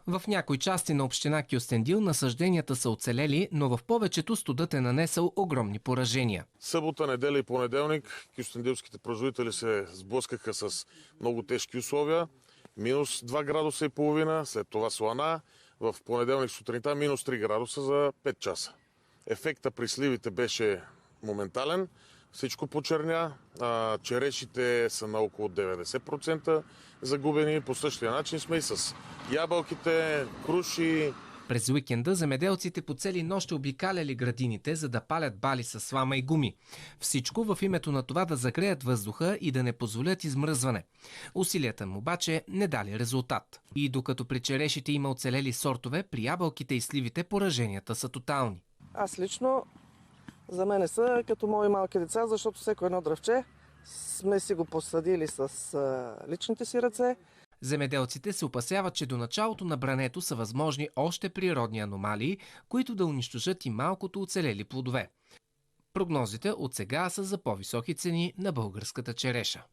В някои части на община Кюстендил насажденията са оцелели, но в повечето студът е нанесъл огромни поражения. Събота, неделя и понеделник кюстендилските производители се сблъскаха с много тежки условия. Минус 2 градуса и половина, след това слана. В понеделник сутринта минус 3 градуса за 5 часа. Ефекта при сливите беше моментален. Всичко почерня. Черешите са на около 90% загубени. По същия начин сме и с ябълките, круши. През уикенда земеделците по цели нощ обикаляли градините, за да палят бали с слама и гуми. Всичко в името на това да загреят въздуха и да не позволят измръзване. Усилията му обаче не дали резултат. И докато при черешите има оцелели сортове, при ябълките и сливите пораженията са тотални. Аз лично, за мен са като мои малки деца, защото всеко едно дръвче сме си го посадили с личните си ръце. Земеделците се опасяват, че до началото на брането са възможни още природни аномалии, които да унищожат и малкото оцелели плодове. Прогнозите от сега са за по-високи цени на българската череша.